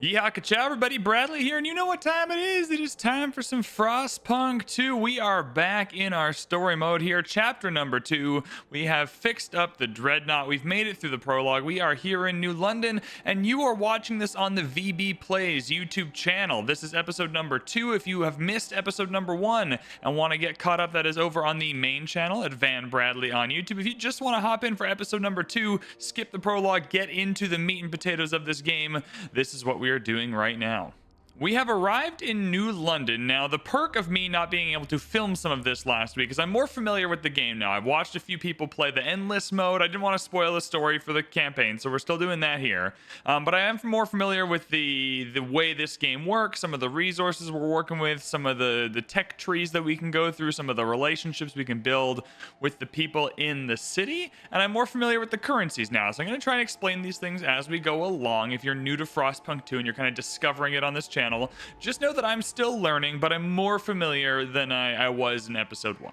Yeah, ciao everybody, Bradley here, and you know what time it is? It is time for some Frostpunk 2. We are back in our story mode here, chapter number 2. We have fixed up the Dreadnought. We've made it through the prologue. We are here in New London, and you are watching this on the VB Plays YouTube channel. This is episode number 2. If you have missed episode number 1 and want to get caught up, that is over on the main channel at Van Bradley on YouTube. If you just want to hop in for episode number 2, skip the prologue, get into the meat and potatoes of this game, this is what we are doing right now. We have arrived in New London. Now, the perk of me not being able to film some of this last week is I'm more familiar with the game now. I've watched a few people play the endless mode. I didn't want to spoil the story for the campaign, so we're still doing that here. But I am more familiar with the way this game works, some of the resources we're working with, some of the tech trees that we can go through, some of the relationships we can build with the people in the city, and I'm more familiar with the currencies now. So I'm going to try and explain these things as we go along. If you're new to Frostpunk 2 and you're kind of discovering it on this channel, just know that I'm still learning, but I'm more familiar than I was in episode 1.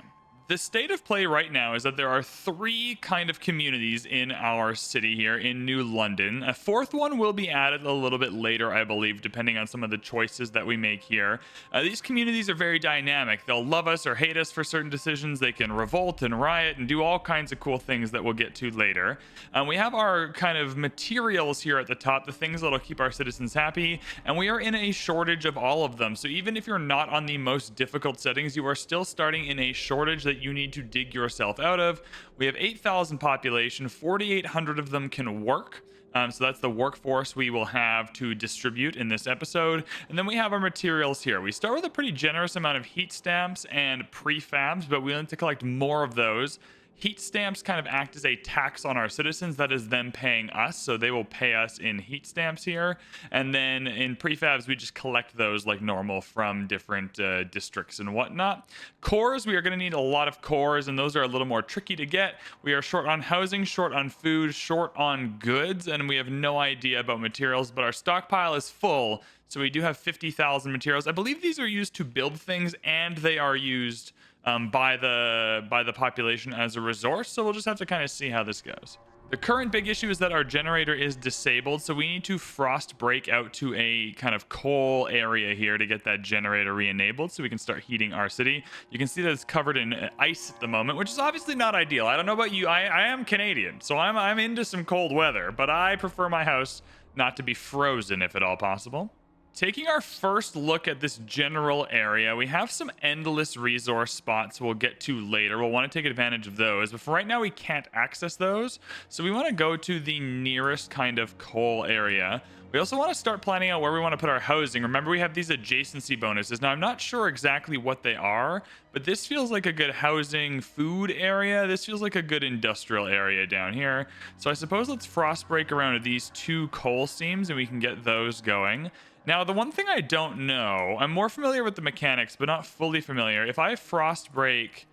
The state of play right now is that there are 3 kind of communities in our city here in New London. A 4th one will be added a little bit later, I believe, depending on some of the choices that we make here. These communities are very dynamic. They'll love us or hate us for certain decisions. They can revolt and riot and do all kinds of cool things that we'll get to later. We have our kind of materials here at the top, the things that'll keep our citizens happy, and we are in a shortage of all of them. So even if you're not on the most difficult settings, you are still starting in a shortage that you need to dig yourself out of. We have 8,000 population, 4,800 of them can work. So that's the workforce we will have to distribute in this episode. And then we have our materials here. We start with a pretty generous amount of heat stamps and prefabs, but we need to collect more of those. Heat stamps kind of act as a tax on our citizens. That is them paying us, so they will pay us in heat stamps here. And then in prefabs, we just collect those like normal from different districts and whatnot. Cores, we are going to need a lot of cores, and those are a little more tricky to get. We are short on housing, short on food, short on goods, and we have no idea about materials, but our stockpile is full, so we do have 50,000 materials. I believe these are used to build things, and they are used by the population as a resource, so we'll just have to kind of see how this goes. The current big issue is that our generator is disabled, so we need to frost break out to a kind of coal area here to get that generator re-enabled so we can start heating our city. You can see that it's covered in ice at the moment, which is obviously not ideal. I don't know about you. I am Canadian, so I'm into some cold weather, but I prefer my house not to be frozen if at all possible. Taking our first look at this general area, we have some endless resource spots we'll get to later. We'll want to take advantage of those, but for right now we can't access those, so we want to go to the nearest kind of coal area. We also want to start planning out where we want to put our housing. Remember, we have these adjacency bonuses. Now, I'm not sure exactly what they are, but this feels like a good housing food area. This feels like a good industrial area down here. So I suppose let's frost break around these 2 coal seams and we can get those going. Now, the one thing I don't know, I'm more familiar with the mechanics, but not fully familiar. If I frost break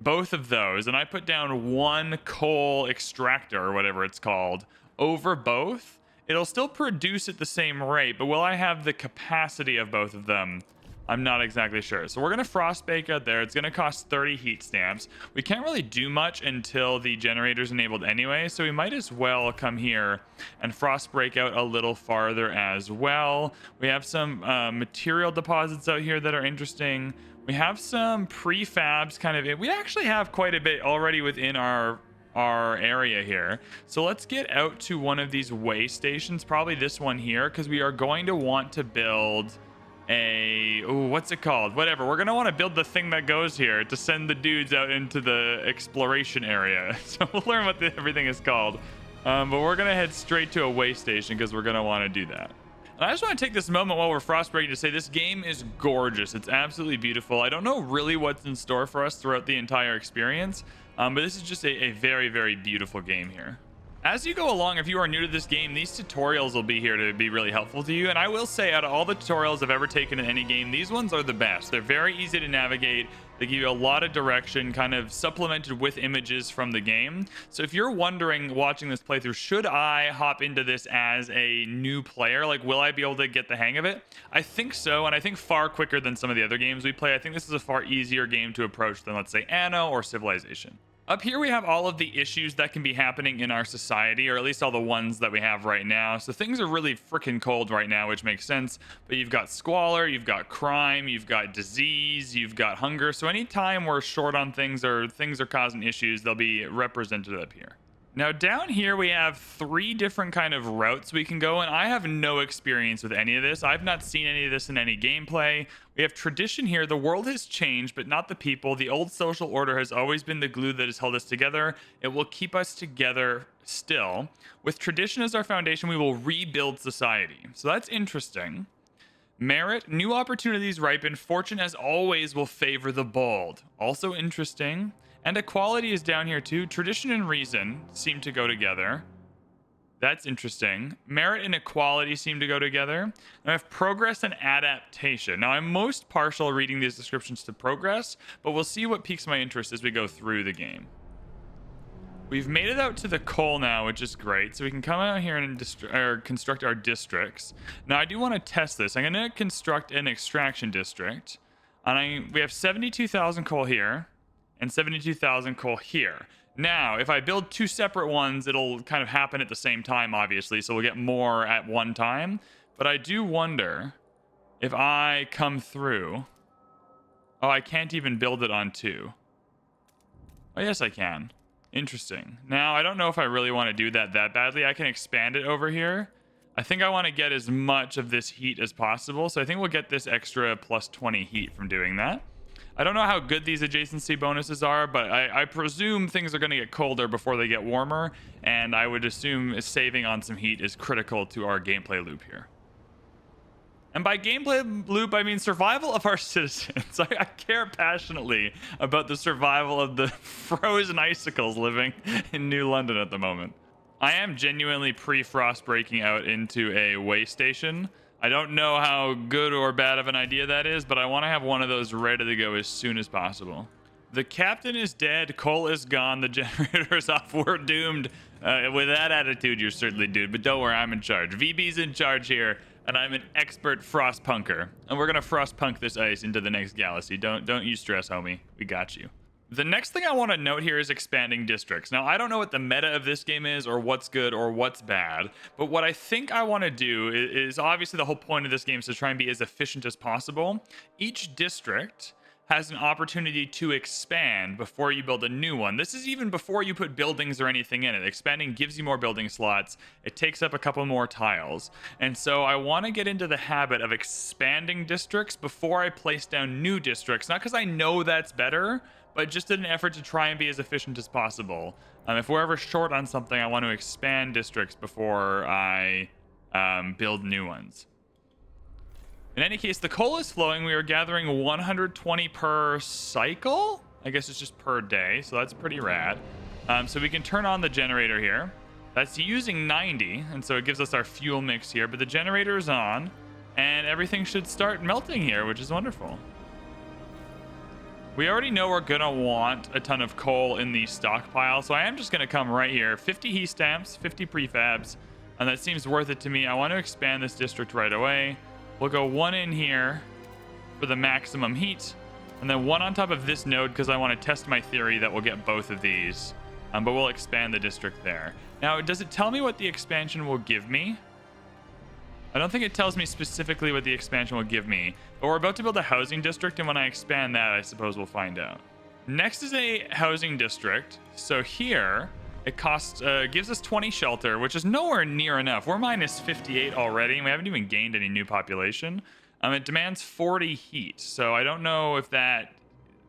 both of those and I put down 1 coal extractor or whatever it's called over both, it'll still produce at the same rate, but will I have the capacity of both of them? I'm not exactly sure. So we're going to frost bake out there. It's going to cost 30 heat stamps. We can't really do much until the generator's enabled anyway, so we might as well come here and frost break out a little farther as well. We have some material deposits out here that are interesting. We have some prefabs kind of. We actually have quite a bit already within our area here. So let's get out to one of these way stations, probably this one here, because we are going to want to build what's it called? Whatever. We're going to want to build the thing that goes here to send the dudes out into the exploration area. So we'll learn what everything is called. But we're going to head straight to a way station because we're going to want to do that. And I just want to take this moment while we're frostbreaking to say this game is gorgeous. It's absolutely beautiful. I don't know really what's in store for us throughout the entire experience, but this is just a very, very beautiful game here. As you go along, if you are new to this game, these tutorials will be here to be really helpful to you. And I will say, out of all the tutorials I've ever taken in any game, these ones are the best. They're very easy to navigate. They give you a lot of direction, kind of supplemented with images from the game. So if you're wondering, watching this playthrough, should I hop into this as a new player? Like, will I be able to get the hang of it? I think so, and I think far quicker than some of the other games we play. I think this is a far easier game to approach than, let's say, Anno or Civilization. Up here, we have all of the issues that can be happening in our society, or at least all the ones that we have right now. So things are really freaking cold right now, which makes sense. But you've got squalor, you've got crime, you've got disease, you've got hunger. So anytime we're short on things or things are causing issues, they'll be represented up here. Now down here we have 3 different kind of routes we can go, and I have no experience with any of this. I've not seen any of this in any gameplay. We have tradition here. The world has changed, but not the people. The old social order has always been the glue that has held us together. It will keep us together still. With tradition as our foundation, we will rebuild society. So that's interesting. Merit, new opportunities ripen. Fortune, as always, will favor the bold. Also interesting. And equality is down here too. Tradition and reason seem to go together. That's interesting. Merit and equality seem to go together. And I have progress and adaptation. Now, I'm most partial reading these descriptions to progress, but we'll see what piques my interest as we go through the game. We've made it out to the coal now, which is great. So we can come out here and construct our districts. Now, I do want to test this. I'm going to construct an extraction district. And we have 72,000 coal here and 72,000 coal here. Now, if I build 2 separate ones, it'll kind of happen at the same time, obviously, so we'll get more at one time. But I do wonder if I come through... Oh, I can't even build it on 2. Oh, yes, I can. Interesting. Now, I don't know if I really want to do that badly. I can expand it over here. I think I want to get as much of this heat as possible, so I think we'll get this extra plus 20 heat from doing that. I don't know how good these adjacency bonuses are, but I presume things are going to get colder before they get warmer, and I would assume saving on some heat is critical to our gameplay loop here. And by gameplay loop, I mean survival of our citizens. I care passionately about the survival of the frozen icicles living in New London at the moment. I am genuinely pre-frost breaking out into a way station. I don't know how good or bad of an idea that is, but I want to have one of those ready to go as soon as possible. The captain is dead, coal is gone, the generator's off, we're doomed. With that attitude, you're certainly doomed, but don't worry, I'm in charge. VB's in charge here, and I'm an expert Frostpunker. And we're gonna Frostpunk this ice into the next galaxy. Don't you stress, homie. We got you. The next thing I want to note here is expanding districts. Now, I don't know what the meta of this game is or what's good or what's bad, but what I think I want to do is obviously the whole point of this game is to try and be as efficient as possible. Each district has an opportunity to expand before you build a new one. This is even before you put buildings or anything in it. Expanding gives you more building slots. It takes up a couple more tiles. And so I want to get into the habit of expanding districts before I place down new districts. Not because I know that's better, but just in an effort to try and be as efficient as possible. If we're ever short on something, I want to expand districts before I build new ones. In any case, the coal is flowing. We are gathering 120 per cycle. I guess it's just per day, so that's pretty rad. So we can turn on the generator here. That's using 90, and so it gives us our fuel mix here, but the generator is on, and everything should start melting here, which is wonderful. We already know we're gonna want a ton of coal in the stockpile, so I am just gonna come right here. 50 heat stamps, 50 prefabs, and that seems worth it to me. I want to expand this district right away. We'll go 1 in here for the maximum heat, and then 1 on top of this node because I want to test my theory that we'll get both of these, but we'll expand the district there. Now, does it tell me what the expansion will give me? I don't think it tells me specifically what the expansion will give me, but we're about to build a housing district, and when I expand that, I suppose we'll find out. Next is a housing district. So here, it costs, gives us 20 shelter, which is nowhere near enough. We're minus 58 already, and we haven't even gained any new population. It demands 40 heat, so I don't know if that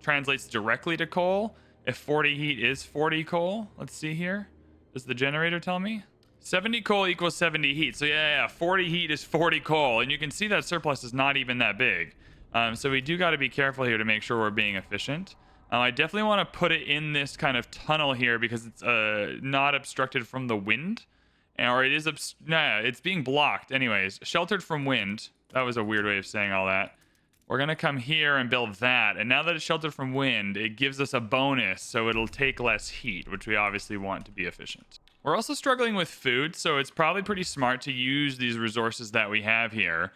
translates directly to coal. If 40 heat is 40 coal, let's see here. Does the generator tell me? 70 coal equals 70 heat. So yeah, 40 heat is 40 coal. And you can see that surplus is not even that big. So we do got to be careful here to make sure we're being efficient. I definitely want to put it in this kind of tunnel here because it's not obstructed from the wind. Or it is, it's being blocked. Anyways, sheltered from wind. That was a weird way of saying all that. We're going to come here and build that. And now that it's sheltered from wind, it gives us a bonus. So it'll take less heat, which we obviously want to be efficient. We're also struggling with food, so it's probably pretty smart to use these resources that we have here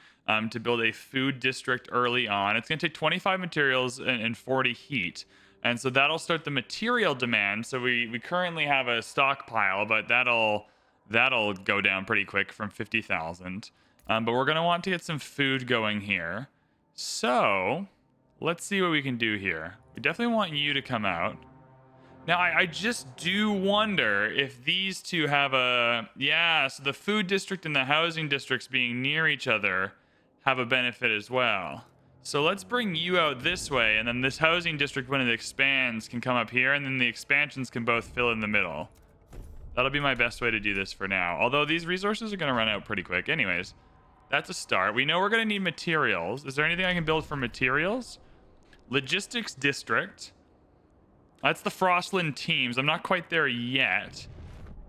to build a food district early on. It's going to take 25 materials and 40 heat, And so that'll start the material demand. So we currently have a stockpile, but that'll go down pretty quick from 50,000. But we're gonna want to get some food going here. So let's see what we can do here. We definitely want you to come out. Now, I just do wonder if these two have a... Yeah, so the food district and the housing districts being near each other have a benefit as well. So let's bring you out this way, and then this housing district, when it expands, can come up here, and then the expansions can both fill in the middle. That'll be my best way to do this for now. Although these resources are going to run out pretty quick. Anyways, that's a start. We know we're going to need materials. Is there anything I can build for materials? Logistics district. That's the Frostland teams. I'm not quite there yet.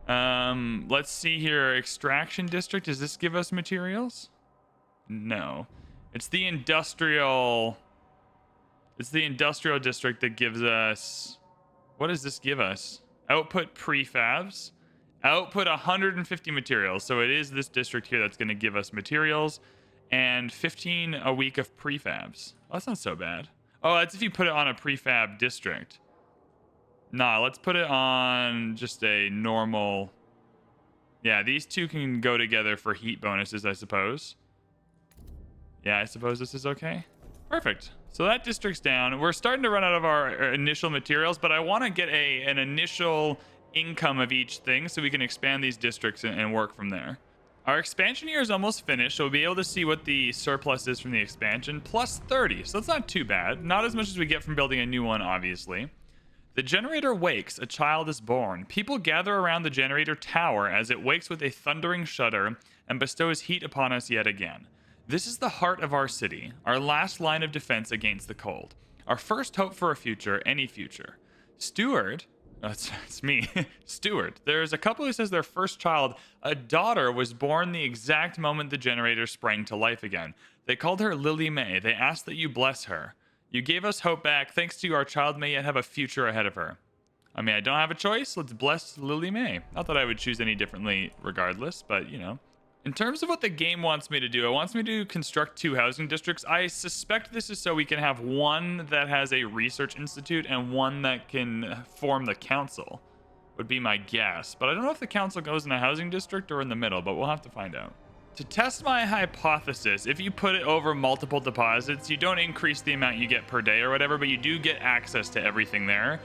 Let's see here. Extraction district. Does this give us materials? No. It's the industrial district that gives us... What does this give us? Output prefabs. Output 150 materials. So it is this district here that's going to give us materials. And 15 a week of prefabs. Oh, that's not so bad. Oh, that's if you put it on a prefab district. Nah, let's put it on just a normal... Yeah, these two can go together for heat bonuses, I suppose. Yeah, I suppose this is okay. Perfect. So that district's down. We're starting to run out of our initial materials, but I want to get an initial income of each thing so we can expand these districts and work from there. Our expansion here is almost finished, so we'll be able to see what the surplus is from the expansion. Plus 30, so that's not too bad. Not as much as we get from building a new one, obviously. The generator wakes, a child is born. People gather around the generator tower as it wakes with a thundering shudder and bestows heat upon us yet again. This is the heart of our city, our last line of defense against the cold. Our first hope for a future, any future. Steward, it's me, Steward. There's a couple who says their first child, a daughter, was born the exact moment the generator sprang to life again. They called her Lily May. They asked that you bless her. You gave us hope back. Thanks to you, our child may yet have a future ahead of her. I mean, I don't have a choice. Let's bless Lily May. Not that I would choose any differently regardless, but, you know. In terms of what the game wants me to do, it wants me to construct 2 housing districts. I suspect this is so we can have one that has a research institute and one that can form the council, would be my guess. But I don't know if the council goes in a housing district or in the middle, but we'll have to find out. To test my hypothesis, if you put it over multiple deposits, you don't increase the amount you get per day or whatever, but you do get access to everything there.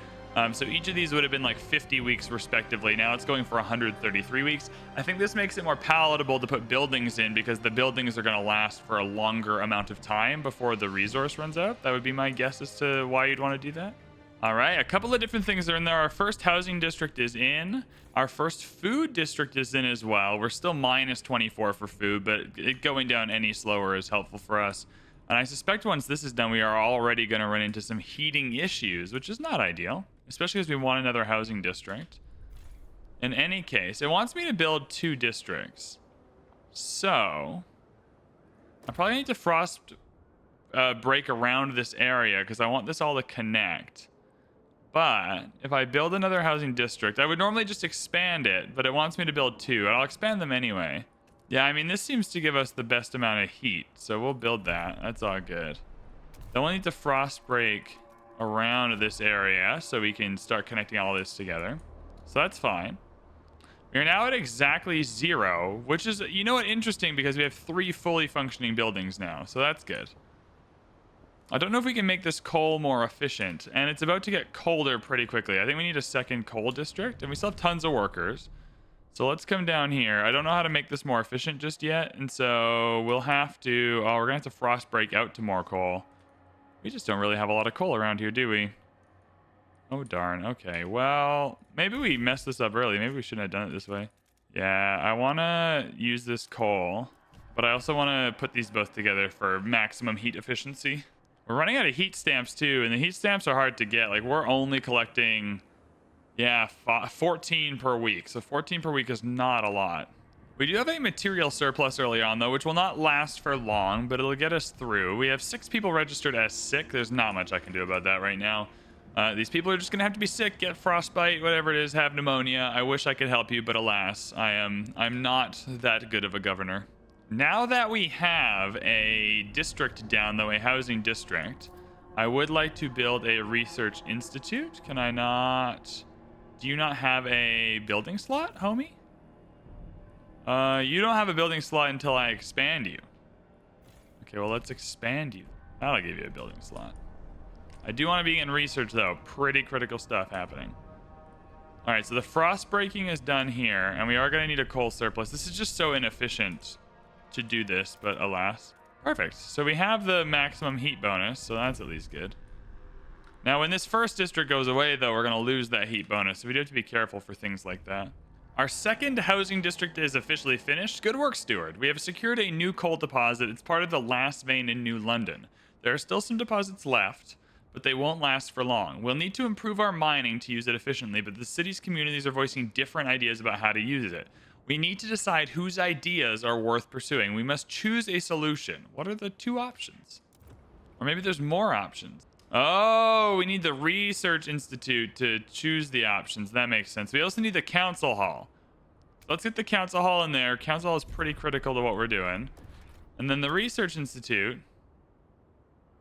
So each of these would have been like 50 weeks respectively. Now it's going for 133 weeks. I think this makes it more palatable to put buildings in because the buildings are going to last for a longer amount of time before the resource runs out. That would be my guess as to why you'd want to do that. All right, a couple of different things are in there. Our first housing district is in. Our first food district is in as well. We're still minus 24 for food, but it going down any slower is helpful for us. And I suspect once this is done, we are already going to run into some heating issues, which is not ideal, especially as we want another housing district. In any case, it wants me to build 2 districts. So I probably need to frost break around this area because I want this all to connect. But if I build another housing district, I would normally just expand it, but it wants me to build 2, and I'll expand them anyway. Yeah, I mean, this seems to give us the best amount of heat, so we'll build that. That's all good. Then we'll need to frost break around this area so we can start connecting all this together. So that's fine. We're now at exactly 0, which is, you know what, interesting because we have 3 fully functioning buildings now, so that's good. I don't know if we can make this coal more efficient, and it's about to get colder pretty quickly. I think we need a second coal district, and we still have tons of workers. So let's come down here. I don't know how to make this more efficient just yet, and so we'll have to... Oh, we're going to have to frost break out to more coal. We just don't really have a lot of coal around here, do we? Oh, darn. Okay, well, maybe we messed this up early. Maybe we shouldn't have done it this way. Yeah, I want to use this coal, but I also want to put these both together for maximum heat efficiency. We're running out of heat stamps too, and the heat stamps are hard to get. Like, we're only collecting, 14 per week. So 14 per week is not a lot. We do have a material surplus early on, though, which will not last for long, but it'll get us through. We have 6 people registered as sick. There's not much I can do about that right now. These people are just going to have to be sick, get frostbite, whatever it is, have pneumonia. I wish I could help you, but alas, I'm not that good of a governor. Now that we have a district down, though, a housing district, I would like to build a research institute. Can I not? Do you not have a building slot, homie? You don't have a building slot until I expand you. Okay, well, let's expand you. That'll give you a building slot. I do want to be in research, though. Pretty critical stuff happening. All right, so the frost breaking is done here, and we are going to need a coal surplus. This is just so inefficient to do this, but alas. Perfect. So we have the maximum heat bonus, so that's at least good. Now, when this first district goes away, though, we're going to lose that heat bonus, so we do have to be careful for things like that. Our second housing district is officially finished. Good work, Steward. We have secured a new coal deposit. It's part of the last vein in New London. There are still some deposits left, but they won't last for long. We'll need to improve our mining to use it efficiently, but the city's communities are voicing different ideas about how to use it. We need to decide whose ideas are worth pursuing. We must choose a solution. What are the two options? Or maybe there's more options. Oh, we need the Research Institute to choose the options. That makes sense. We also need the Council Hall. Let's get the Council Hall in there. Council Hall is pretty critical to what we're doing. And then the Research Institute.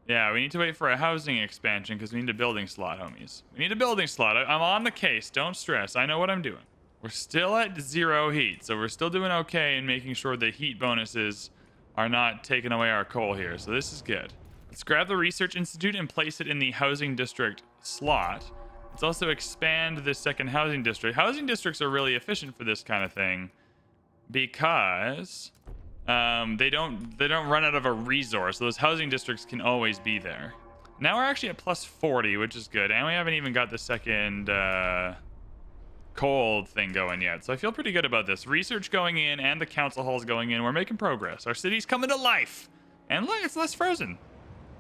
Yeah, we need to wait for a housing expansion because we need a building slot, homies. We need a building slot. I'm on the case. Don't stress. I know what I'm doing. We're still at 0 heat, so we're still doing okay in making sure the heat bonuses are not taking away our coal here. So this is good. Let's grab the Research Institute and place it in the housing district slot. Let's also expand this second housing district. Housing districts are really efficient for this kind of thing because they don't run out of a resource. So those housing districts can always be there. Now we're actually at plus 40, which is good, and we haven't even got the second cold thing going yet. So I feel pretty good about this. Research going in and the council halls going in. We're making progress. Our city's coming to life, and look, it's less frozen.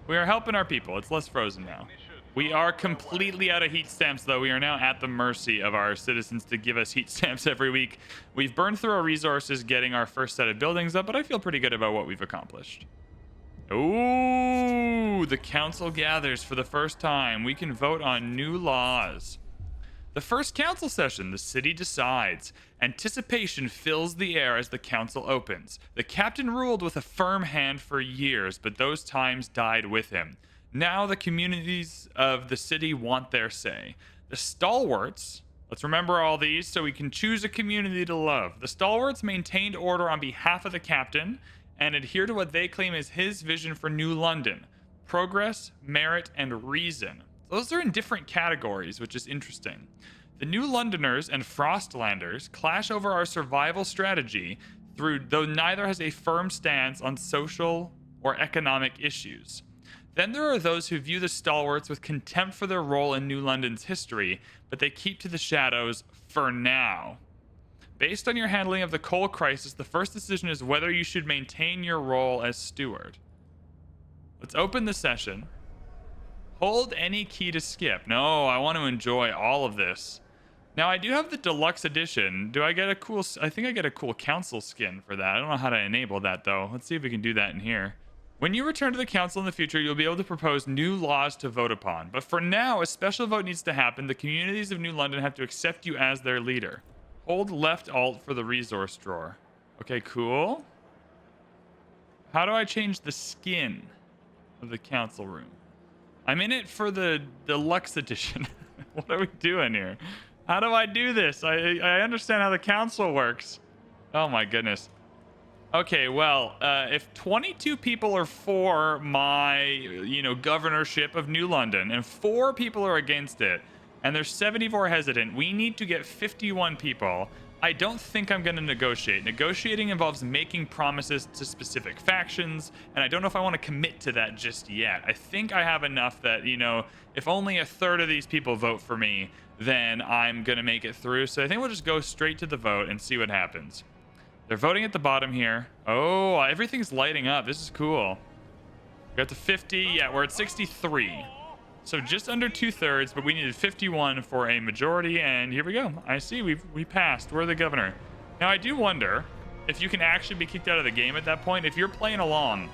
We are helping our people. It's less frozen now. We are completely out of heat stamps, though. We are now at the mercy of our citizens to give us heat stamps every week. We've burned through our resources getting our first set of buildings up, but I feel pretty good about what we've accomplished. Ooh, the council gathers for the first time. We can vote on new laws. The first council session, the city decides. Anticipation fills the air as the council opens. The captain ruled with a firm hand for years, but those times died with him. Now the communities of the city want their say. The stalwarts, let's remember all these so we can choose a community to love. The stalwarts maintained order on behalf of the captain and adhere to what they claim is his vision for New London: progress, merit, and reason. Those are in different categories, which is interesting. The New Londoners and Frostlanders clash over our survival strategy, though neither has a firm stance on social or economic issues. Then there are those who view the stalwarts with contempt for their role in New London's history, but they keep to the shadows for now. Based on your handling of the coal crisis, the first decision is whether you should maintain your role as steward. Let's open the session. Hold any key to skip. No, I want to enjoy all of this. Now, I do have the deluxe edition. Do I get a cool... I think I get a cool council skin for that. I don't know how to enable that, though. Let's see if we can do that in here. When you return to the council in the future, you'll be able to propose new laws to vote upon. But for now, a special vote needs to happen. The communities of New London have to accept you as their leader. Hold left alt for the resource drawer. Okay, cool. How do I change the skin of the council room? I'm in it for the deluxe edition. What are we doing here? How do I do this? I understand how the council works. Oh my goodness. Okay, well, if 22 people are for my, governorship of New London and 4 people are against it, and there's 74 hesitant, we need to get 51 people. I don't think I'm going to negotiate. Negotiating involves making promises to specific factions, and I don't know if I want to commit to that just yet. I think I have enough that, if only a third of these people vote for me, then I'm going to make it through. So I think we'll just go straight to the vote and see what happens. They're voting at the bottom here. Oh, everything's lighting up. This is cool. We got to 50. Yeah, we're at 63. So just under 2/3, but we needed 51 for a majority, and here we go. I see we passed. We're the governor. Now, I do wonder if you can actually be kicked out of the game at that point. If you're playing along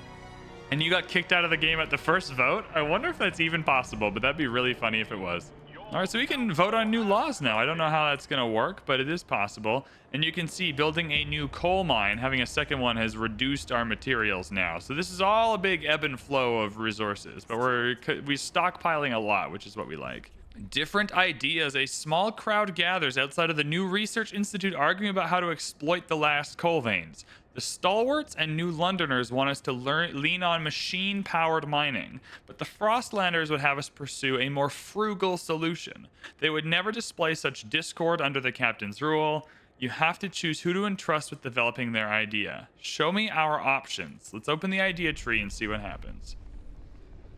and you got kicked out of the game at the first vote, I wonder if that's even possible, but that'd be really funny if it was. All right, so we can vote on new laws now. I don't know how that's going to work, but it is possible. And you can see building a new coal mine, having a second one has reduced our materials now. So this is all a big ebb and flow of resources, but we're stockpiling a lot, which is what we like. Different ideas. A small crowd gathers outside of the new research institute arguing about how to exploit the last coal veins. The stalwarts and New Londoners want us to lean on machine-powered mining, but the Frostlanders would have us pursue a more frugal solution. They would never display such discord under the captain's rule. You have to choose who to entrust with developing their idea. Show me our options. Let's open the idea tree and see what happens.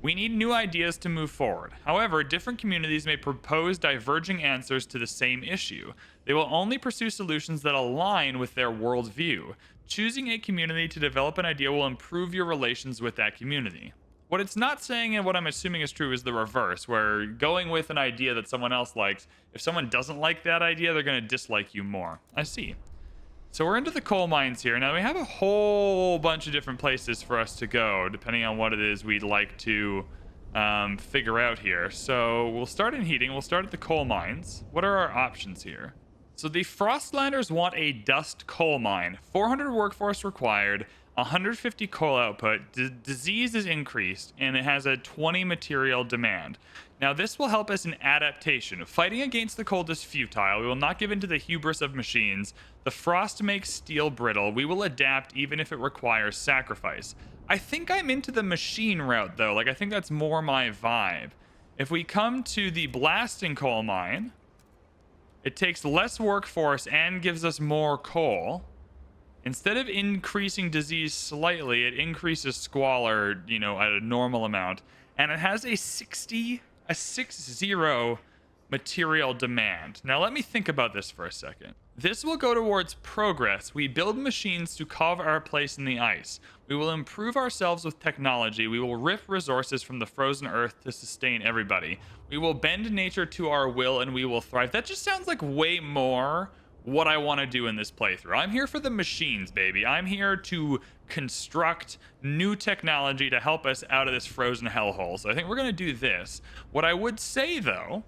We need new ideas to move forward. However, different communities may propose diverging answers to the same issue. They will only pursue solutions that align with their worldview. Choosing a community to develop an idea will improve your relations with that community. What it's not saying, and what I'm assuming is true, is the reverse, where going with an idea that someone else likes, if someone doesn't like that idea, they're going to dislike you more. I see. So we're into the coal mines here. Now we have a whole bunch of different places for us to go, depending on what it is we'd like to figure out here. So we'll start in heating. We'll start at the coal mines. What are our options here? So the Frostlanders want a dust coal mine. 400 workforce required, 150 coal output, disease is increased, and it has a 20 material demand. Now this will help us in adaptation. Fighting against the cold is futile. We will not give in to the hubris of machines. The frost makes steel brittle. We will adapt even if it requires sacrifice. I think I'm into the machine route though. Like I think that's more my vibe. If we come to the blasting coal mine, it takes less workforce and gives us more coal. Instead of increasing disease slightly, it increases squalor, at a normal amount. And it has a 60 material demand. Now let me think about this for a second. This will go towards progress. We build machines to carve our place in the ice. We will improve ourselves with technology. We will rip resources from the frozen earth to sustain everybody. We will bend nature to our will and we will thrive. That just sounds like way more what I want to do in this playthrough. I'm here for the machines, baby. I'm here to construct new technology to help us out of this frozen hellhole. So I think we're going to do this. What I would say, though,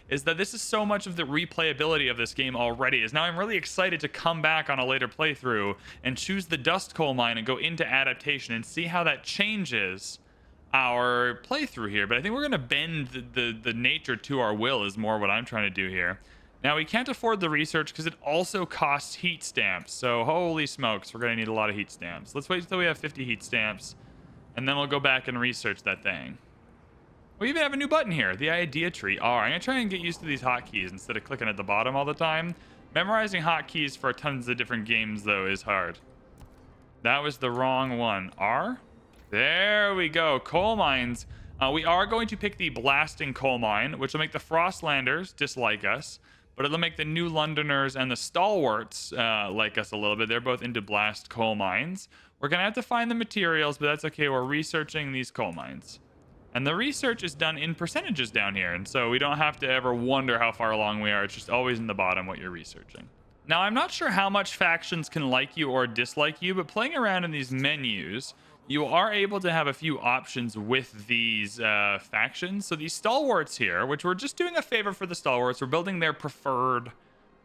is that this is so much of the replayability of this game already is now I'm really excited to come back on a later playthrough and choose the dust coal mine and go into adaptation and see how that changes our playthrough here. But I think we're going to bend the nature to our will is more what I'm trying to do here. Now, we can't afford the research because it also costs heat stamps. So, holy smokes, we're going to need a lot of heat stamps. Let's wait until we have 50 heat stamps, and then we'll go back and research that thing. We even have a new button here, the idea tree. All right, I'm going to try and get used to these hotkeys instead of clicking at the bottom all the time. Memorizing hotkeys for tons of different games, though, is hard. That was the wrong one. R? There we go. Coal mines. We are going to pick the blasting coal mine, which will make the Frostlanders dislike us. But it'll make the New Londoners and the Stalwarts like us a little bit. They're both into blast coal mines. We're going to have to find the materials, but that's okay. We're researching these coal mines. And the research is done in percentages down here. And so we don't have to ever wonder how far along we are. It's just always in the bottom what you're researching. Now, I'm not sure how much factions can like you or dislike you, but playing around in these menus, you are able to have a few options with these factions. So these stalwarts here, which we're just doing a favor for the stalwarts, we're building their preferred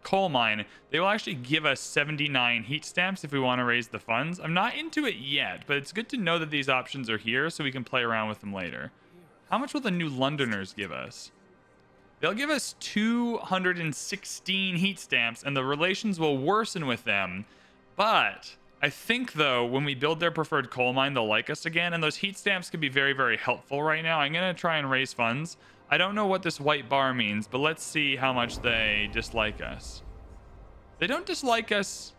coal mine. They will actually give us 79 heat stamps if we want to raise the funds. I'm not into it yet, but it's good to know that these options are here so we can play around with them later. How much will the New Londoners give us? They'll give us 216 heat stamps, and the relations will worsen with them, but I think, though, when we build their preferred coal mine, they'll like us again, and those heat stamps can be very, very helpful right now. I'm going to try and raise funds. I don't know what this white bar means, but let's see how much they dislike us. They don't dislike us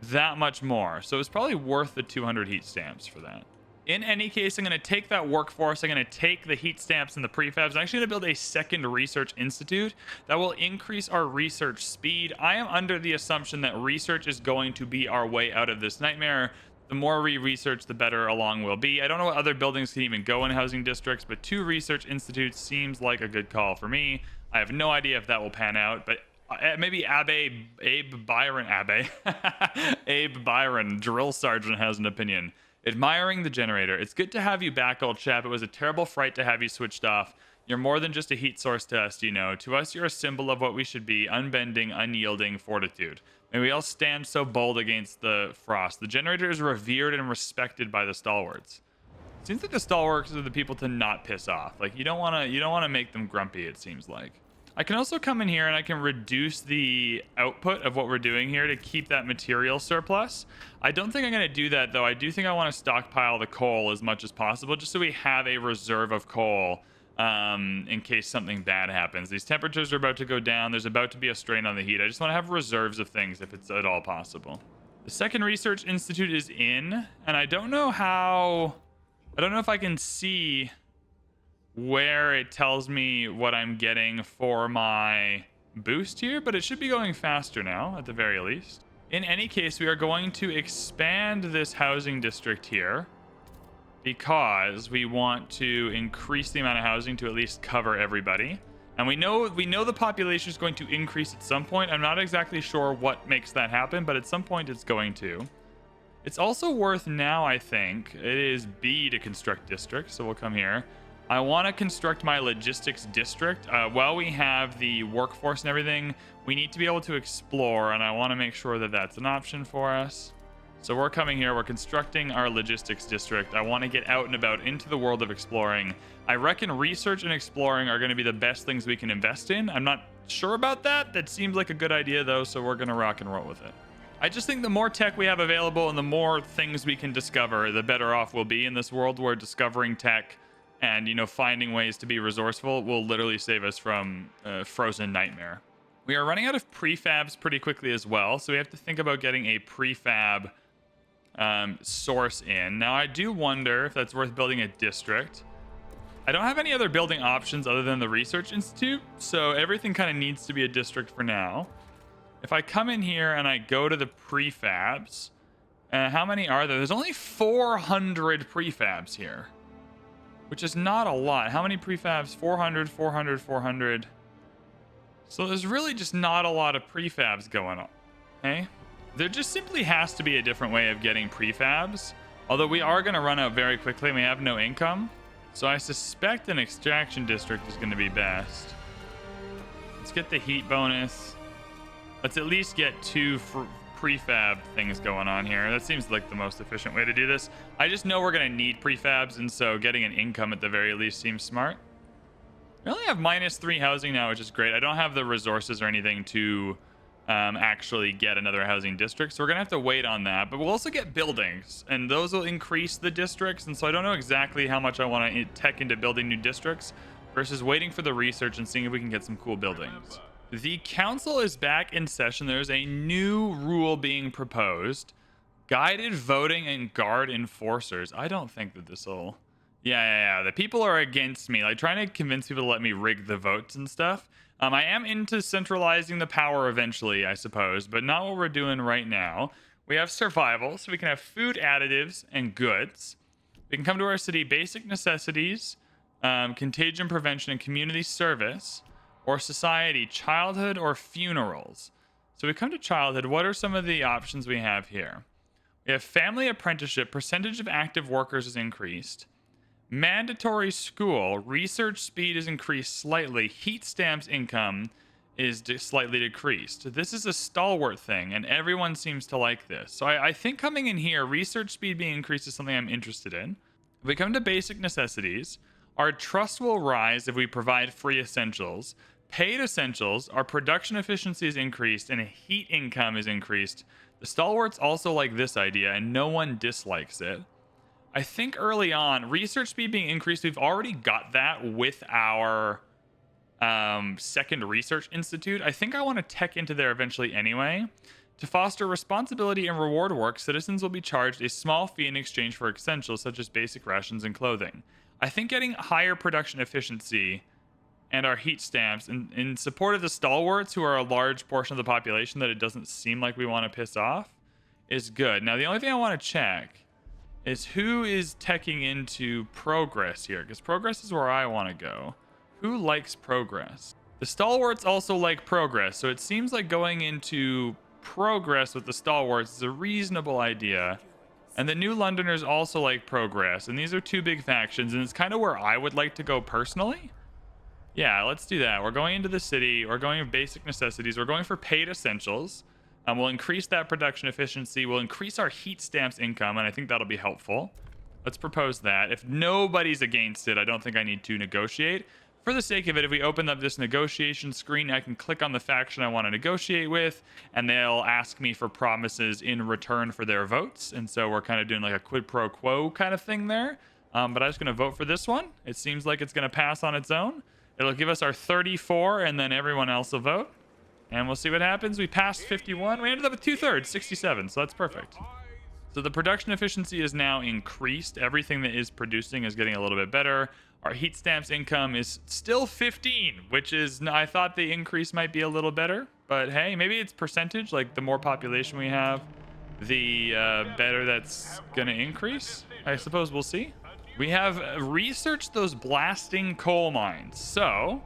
that much more, so it's probably worth the 200 heat stamps for that. In any case, I'm going to take that workforce. I'm going to take the heat stamps and the prefabs. I'm actually going to build a second research institute that will increase our research speed. I am under the assumption that research is going to be our way out of this nightmare. The more we research, the better along we'll be. I don't know what other buildings can even go in housing districts, but 2 research institutes seems like a good call for me. I have no idea if that will pan out, but maybe Abe Byron, drill sergeant, has an opinion. Admiring the generator. It's good to have you back, old chap. It was a terrible fright to have you switched off. You're more than just a heat source to us, you know. To us, you're a symbol of what we should be: unbending, unyielding fortitude. May we all stand so bold against the frost. The generator is revered and respected by the stalwarts. Seems like the stalwarts are the people to not piss off. Like, you don't want to make them grumpy, it seems like. I can also come in here and I can reduce the output of what we're doing here to keep that material surplus. I don't think I'm going to do that, though. I do think I want to stockpile the coal as much as possible, just so we have a reserve of coal in case something bad happens. These temperatures are about to go down. There's about to be a strain on the heat. I just want to have reserves of things if it's at all possible. The second research institute is in, and I don't know if I can see where it tells me what I'm getting for my boost here, but it should be going faster now at the very least. In any case, we are going to expand this housing district here because we want to increase the amount of housing to at least cover everybody. And we know the population is going to increase at some point. I'm not exactly sure what makes that happen, but at some point it's going to. It's also worth now, I think, it is B to construct districts, so we'll come here. I want to construct my logistics district. While we have the workforce and everything, we need to be able to explore, and I want to make sure that that's an option for us. So we're coming here, we're constructing our logistics district. I want to get out and about into the world of exploring. I reckon research and exploring are going to be the best things we can invest in. I'm not sure about that. That seems like a good idea, though, so we're going to rock and roll with it. I just think the more tech we have available and the more things we can discover, the better off we'll be in this world where discovering tech and, you know, finding ways to be resourceful will literally save us from a frozen nightmare. We are running out of prefabs pretty quickly as well, so we have to think about getting a prefab source in. Now, I do wonder if that's worth building a district. I don't have any other building options other than the Research Institute, so everything kind of needs to be a district for now. If I come in here and I go to the prefabs, how many are there? There's only 400 prefabs here, which is not a lot. How many prefabs? 400, 400, 400. So there's really just not a lot of prefabs going on. Okay? There just simply has to be a different way of getting prefabs. Although we are going to run out very quickly and we have no income. So I suspect an extraction district is going to be best. Let's get the heat bonus. Let's at least get 2 prefab things going on here. That seems like the most efficient way to do this. I just know we're going to need prefabs, and so getting an income at the very least seems smart. We only have -3 housing now, which is great. I don't have the resources or anything to actually get another housing district, so we're going to have to wait on that. But we'll also get buildings, and those will increase the districts, and so I don't know exactly how much I want to tech into building new districts versus waiting for the research and seeing if we can get some cool buildings. The council is back in session. There's a new rule being proposed. Guided voting and guard enforcers. I don't think that this will... Yeah. The people are against me. Like, trying to convince people to let me rig the votes and stuff. I am into centralizing the power eventually, I suppose, but not what we're doing right now. We have survival, so we can have food additives and goods. We can come to our city, basic necessities, contagion prevention and community service, or society, childhood, or funerals. So we come to childhood. What are some of the options we have here? We have family apprenticeship. Percentage of active workers is increased. Mandatory school. Research speed is increased slightly. Heat stamps income is slightly decreased. This is a stalwart thing, and everyone seems to like this. So I think coming in here, research speed being increased is something I'm interested in. If we come to basic necessities, our trust will rise if we provide free essentials. Paid essentials, our production efficiency is increased, and heat income is increased. The stalwarts also like this idea, and no one dislikes it. I think early on, research speed being increased, we've already got that with our second research institute. I think I want to tech into there eventually anyway. To foster responsibility and reward work, citizens will be charged a small fee in exchange for essentials such as basic rations and clothing. I think getting higher production efficiency and our heat stamps in support of the stalwarts, who are a large portion of the population that it doesn't seem like we want to piss off, is good. Now, the only thing I want to check is who is teching into progress here, because progress is where I want to go. Who likes progress? The stalwarts also like progress, so it seems like going into progress with the stalwarts is a reasonable idea. And the New Londoners also like progress, and these are 2 big factions, and it's kind of where I would like to go personally. Yeah, let's do that. We're going into the city. We're going for basic necessities. We're going for paid essentials. We'll increase that production efficiency. We'll increase our heat stamps income, and I think that'll be helpful. Let's propose that. If nobody's against it, I don't think I need to negotiate. For the sake of it, if we open up this negotiation screen, I can click on the faction I want to negotiate with, and they'll ask me for promises in return for their votes. And so we're kind of doing like a quid pro quo kind of thing there. But I'm just going to vote for this one. It seems like it's going to pass on its own. It'll give us our 34, and then everyone else will vote. And we'll see what happens. We passed 51. We ended up with 2/3, 67. So that's perfect. So the production efficiency is now increased. Everything that is producing is getting a little bit better. Our heat stamps income is still 15, which is, I thought the increase might be a little better. But hey, maybe it's percentage. Like the more population we have, the better that's going to increase. I suppose we'll see. We have researched those blasting coal mines. So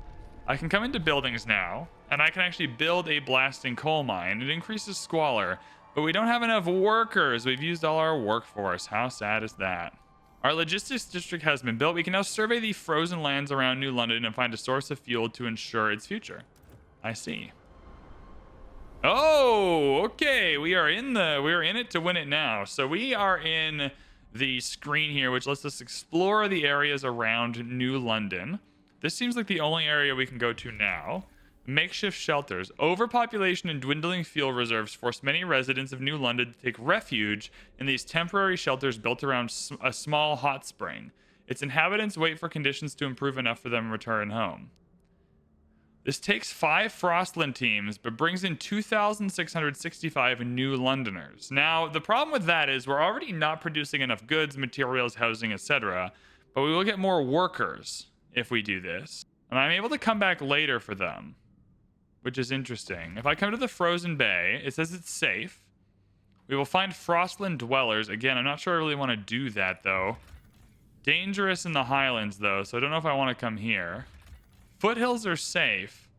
I can come into buildings now, and I can actually build a blasting coal mine. It increases squalor, but we don't have enough workers. We've used all our workforce. How sad is that? Our logistics district has been built. We can now survey the frozen lands around New London and find a source of fuel to ensure its future. I see. Oh, okay. We are in it to win it now. So we are in the screen here, which lets us explore the areas around New London. This seems like the only area we can go to now. Makeshift shelters. Overpopulation and dwindling fuel reserves force many residents of New London to take refuge in these temporary shelters built around a small hot spring. Its inhabitants wait for conditions to improve enough for them to return home. This takes 5 Frostland teams, but brings in 2,665 New Londoners. Now, the problem with that is we're already not producing enough goods, materials, housing, etc., but we will get more workers if we do this. And I'm able to come back later for them, which is interesting. If I come to the Frozen Bay, it says it's safe. We will find Frostland dwellers. Again, I'm not sure I really want to do that, though. Dangerous in the Highlands, though, so I don't know if I want to come here. Foothills are safe,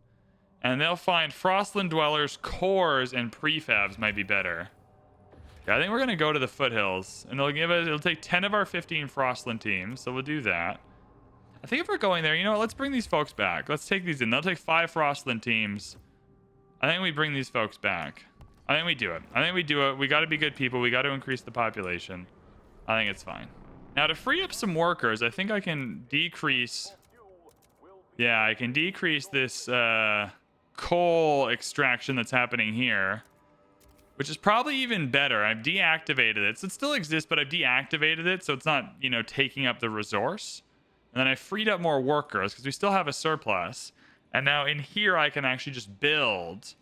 and they'll find Frostland dwellers, cores, and prefabs might be better. Yeah, I think we're going to go to the Foothills, and it'll take 10 of our 15 Frostland teams, so we'll do that. I think if we're going there, you know what? Let's bring these folks back. Let's take these in. They'll take 5 Frostland teams. I think we bring these folks back. I think we do it. We got to be good people. We got to increase the population. I think it's fine. Now, to free up some workers, I think I can decrease... Yeah, I can decrease this coal extraction that's happening here, which is probably even better. I've deactivated it. So it still exists, but I've deactivated it, so it's not, taking up the resource. And then I freed up more workers because we still have a surplus. And now in here, I can actually just build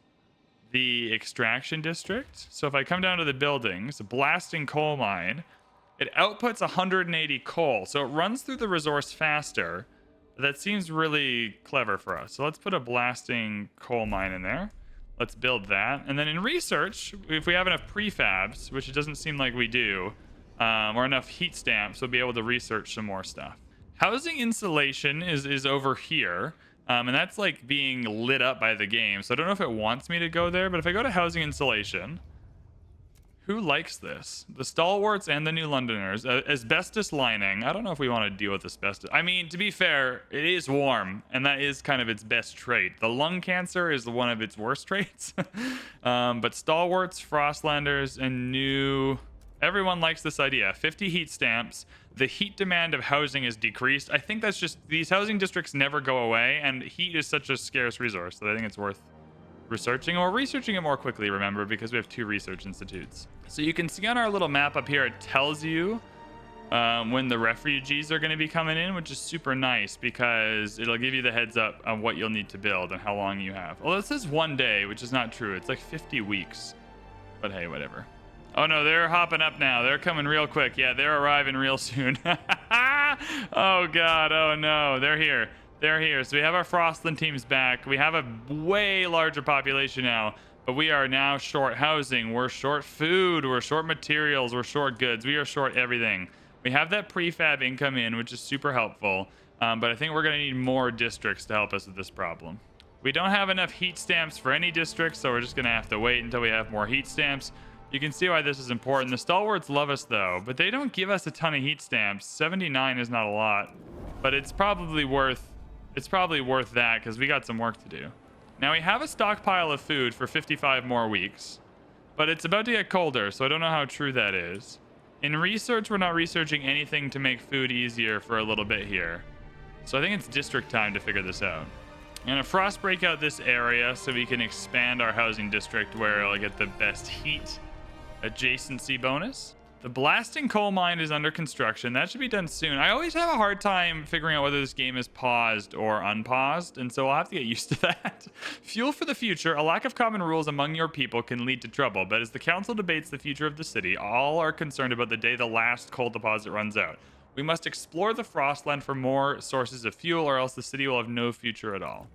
the extraction district. So if I come down to the buildings, a blasting coal mine, it outputs 180 coal. So it runs through the resource faster. That seems really clever for us. So let's put a blasting coal mine in there. Let's build that. And then in research, if we have enough prefabs, which it doesn't seem like we do, or enough heat stamps, we'll be able to research some more stuff. Housing insulation is over here. And that's like being lit up by the game. So I don't know if it wants me to go there, but if I go to housing insulation, who likes this? The stalwarts and the New Londoners. Asbestos lining. I don't know if we want to deal with asbestos. I mean, to be fair, it is warm, and that is kind of its best trait. The lung cancer is one of its worst traits. But stalwarts, Frostlanders, and new... Everyone likes this idea. 50 heat stamps. The heat demand of housing is decreased. I think that's just... These housing districts never go away, and heat is such a scarce resource that I think it's worth researching, or researching it more quickly, remember, because we have 2 research institutes. So you can see on our little map up here, it tells you when the refugees are going to be coming in, which is super nice because it'll give you the heads up on what you'll need to build and how long you have. Well, it says 1 day, which is not true. It's like 50 weeks. But hey, whatever. Oh no, they're hopping up now. They're coming real quick. Yeah, they're arriving real soon. Oh god, oh no, they're here. They're here. So we have our Frostland teams back. We have a way larger population now, but we are now short housing. We're short food. We're short materials. We're short goods. We are short everything. We have that prefab income in, which is super helpful, but I think we're going to need more districts to help us with this problem. We don't have enough heat stamps for any districts, so we're just going to have to wait until we have more heat stamps. You can see why this is important. The stalwarts love us, though, but they don't give us a ton of heat stamps. 79 is not a lot, but it's probably worth it's probably worth that because we got some work to do. Now we have a stockpile of food for 55 more weeks, but it's about to get colder, so I don't know how true that is. In research, we're not researching anything to make food easier for a little bit here. So I think it's district time to figure this out. I'm going to frost break out this area so we can expand our housing district where it'll get the best heat adjacency bonus. The blasting coal mine is under construction. That should be done soon. I always have a hard time figuring out whether this game is paused or unpaused, and so I'll have to get used to that. Fuel for the future. A lack of common rules among your people can lead to trouble, but as the council debates the future of the city, all are concerned about the day the last coal deposit runs out. We must explore the Frostland for more sources of fuel, or else the city will have no future at all.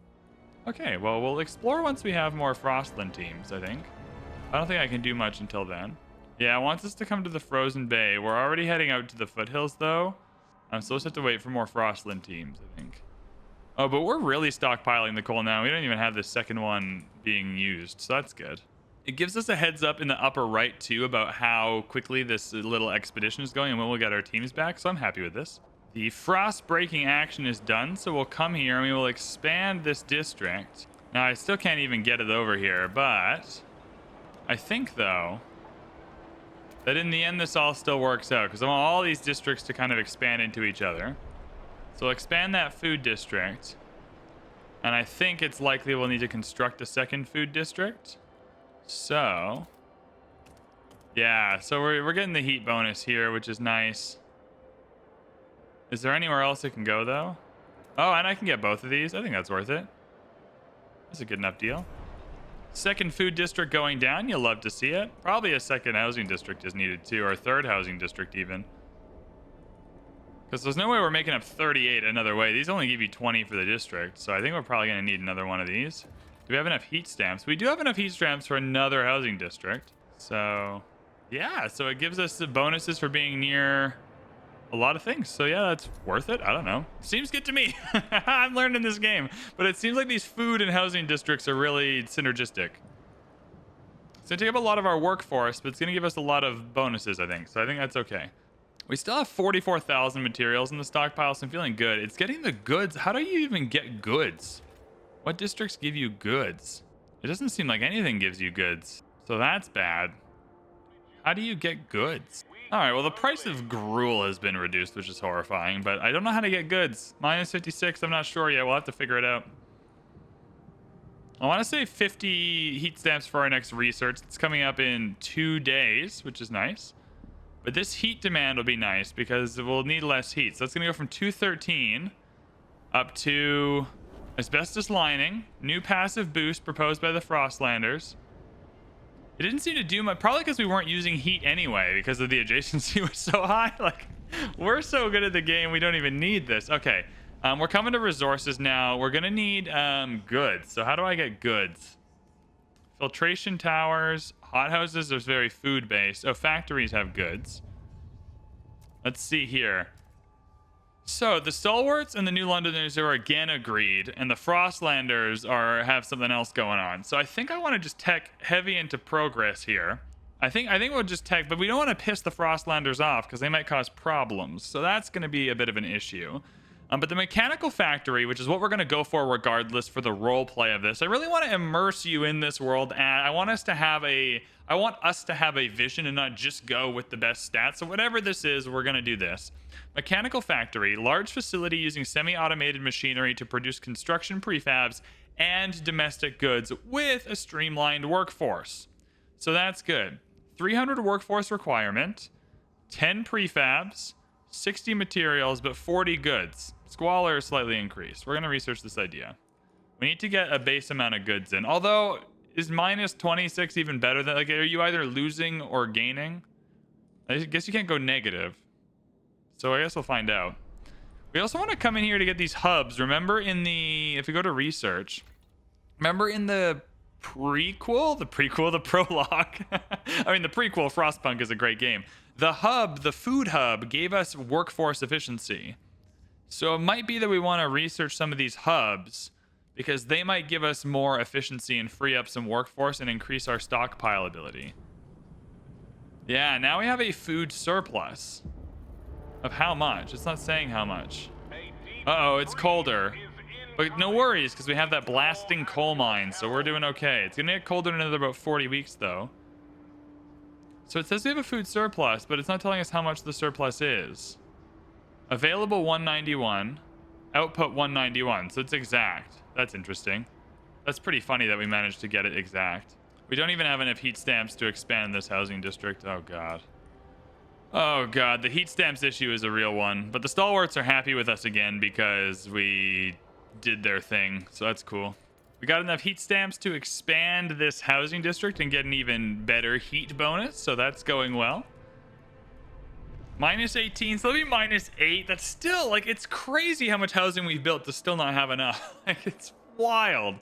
Okay, well, we'll explore once we have more Frostland teams, I think. I don't think I can do much until then. Yeah, it wants us to come to the Frozen Bay. We're already heading out to the foothills, though. I'm supposed to have to wait for more Frostland teams, I think. Oh, but we're really stockpiling the coal now. We don't even have the second one being used, so that's good. It gives us a heads up in the upper right, too, about how quickly this little expedition is going and when we'll get our teams back, so I'm happy with this. The frost breaking action is done, so we'll come here and we will expand this district. Now, I still can't even get it over here, but I think, though, that in the end this all still works out because I want all these districts to kind of expand into each other. So we'll expand that food district, and I think it's likely we'll need to construct a second food district. So yeah, so we're getting the heat bonus here, which is nice. Is there anywhere else it can go though? Oh, and I can get both of these. I think that's worth it. That's a good enough deal. Second food district going down. You'll love to see it. Probably a second housing district is needed too, or a third housing district even. Because there's no way we're making up 38 another way. These only give you 20 for the district, so I think we're probably going to need another one of these. Do we have enough heat stamps? We do have enough heat stamps for another housing district. So yeah, so it gives us the bonuses for being near a lot of things. So yeah, that's worth it. I don't know. Seems good to me. I'm learning this game. But it seems like these food and housing districts are really synergistic. It's going to take up a lot of our workforce, but it's going to give us a lot of bonuses, I think. So I think that's okay. We still have 44,000 materials in the stockpile, so I'm feeling good. It's getting the goods. How do you even get goods? What districts give you goods? It doesn't seem like anything gives you goods. So that's bad. How do you get goods? All right, well, the price of gruel has been reduced, which is horrifying, but I don't know how to get goods. Minus 56, I'm not sure yet. We'll have to figure it out. I want to say 50 heat stamps for our next research. It's coming up in 2 days, which is nice. But this heat demand will be nice because we'll need less heat. So it's going to go from 213 up to asbestos lining, new passive boost proposed by the Frostlanders. It didn't seem to do much, probably because we weren't using heat anyway, because of the adjacency was so high. Like, we're so good at the game, we don't even need this. Okay, we're coming to resources now. We're gonna need goods. So how do I get goods? Filtration towers, hothouses are very food based. Oh, factories have goods. Let's see here. So the Stalwarts and the New Londoners are again agreed, and the Frostlanders have something else going on. So I think I want to just tech heavy into progress here. I think we'll just tech, but we don't want to piss the Frostlanders off because they might cause problems. So that's going to be a bit of an issue. But the mechanical factory, which is what we're going to go for regardless for the role play of this, I really want to immerse you in this world, and I want us to have a vision and not just go with the best stats. So whatever this is, we're going to do this. Mechanical factory, large facility using semi-automated machinery to produce construction prefabs and domestic goods with a streamlined workforce. So that's good. 300 workforce requirement, 10 prefabs, 60 materials, but 40 goods. Squalor is slightly increased. We're going to research this idea. We need to get a base amount of goods in. Although, is minus 26 even better than, like, are you either losing or gaining? I guess you can't go negative. So I guess we'll find out. We also want to come in here to get these hubs. Remember if we go to research, remember in the prologue? I mean, the prequel, Frostpunk, is a great game. The hub, the food hub, gave us workforce efficiency. So it might be that we want to research some of these hubs because they might give us more efficiency and free up some workforce and increase our stockpile ability. Yeah, now we have a food surplus. Of how much? It's not saying how much. Uh-oh, it's colder. But no worries, because we have that blasting coal mine, so we're doing okay. It's gonna get colder in another about 40 weeks, though. So it says we have a food surplus, but it's not telling us how much the surplus is. Available 191, output 191, so it's exact. That's interesting. That's pretty funny that we managed to get it exact. We don't even have enough heat stamps to expand this housing district. Oh, God. Oh, God. The heat stamps issue is a real one. But the stalwarts are happy with us again because we did their thing. So that's cool. We got enough heat stamps to expand this housing district and get an even better heat bonus. So that's going well. Minus 18. So that'll be minus 8. That's still, like, it's crazy how much housing we've built to still not have enough. Like, it's wild.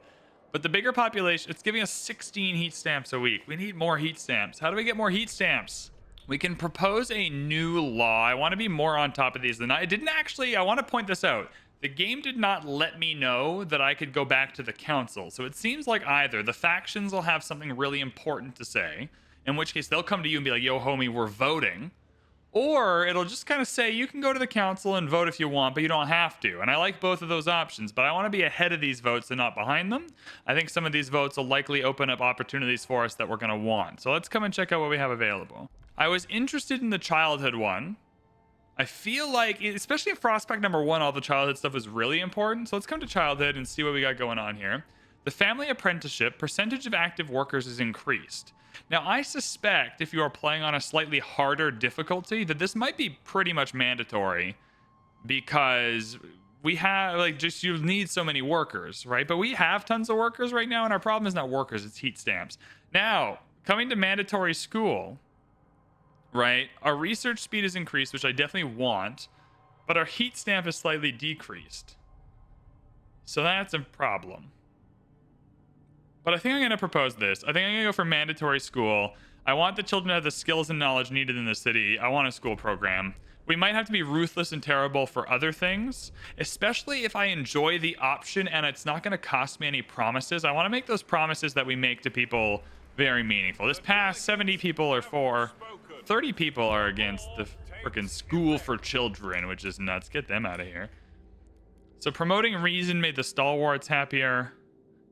But the bigger population, it's giving us 16 heat stamps a week. We need more heat stamps. How do we get more heat stamps? We can propose a new law. I want to be more on top of these than I didn't actually. I want to point this out. The game did not let me know that I could go back to the council. So it seems like either the factions will have something really important to say, in which case they'll come to you and be like, yo, homie, we're voting. Or it'll just kind of say, you can go to the council and vote if you want, but you don't have to. And I like both of those options, but I want to be ahead of these votes and not behind them. I think some of these votes will likely open up opportunities for us that we're going to want. So let's come and check out what we have available. I was interested in the childhood one. I feel like, especially in Frostpunk number 1, all the childhood stuff is really important. So let's come to childhood and see what we got going on here. The family apprenticeship percentage of active workers is increased. Now, I suspect if you are playing on a slightly harder difficulty that this might be pretty much mandatory because we have, like, just you need so many workers, right? But we have tons of workers right now, and our problem is not workers, it's heat stamps. Now, coming to mandatory school, right? Our research speed is increased, which I definitely want, but our heat stamp is slightly decreased. So that's a problem. But I think I'm going to propose this. I think I'm going to go for mandatory school. I want the children to have the skills and knowledge needed in the city. I want a school program. We might have to be ruthless and terrible for other things, especially if I enjoy the option and it's not going to cost me any promises. I want to make those promises that we make to people very meaningful. This past 70 people are for, 30 people are against the freaking school for children, which is nuts. Get them out of here. So promoting reason made the stalwarts happier.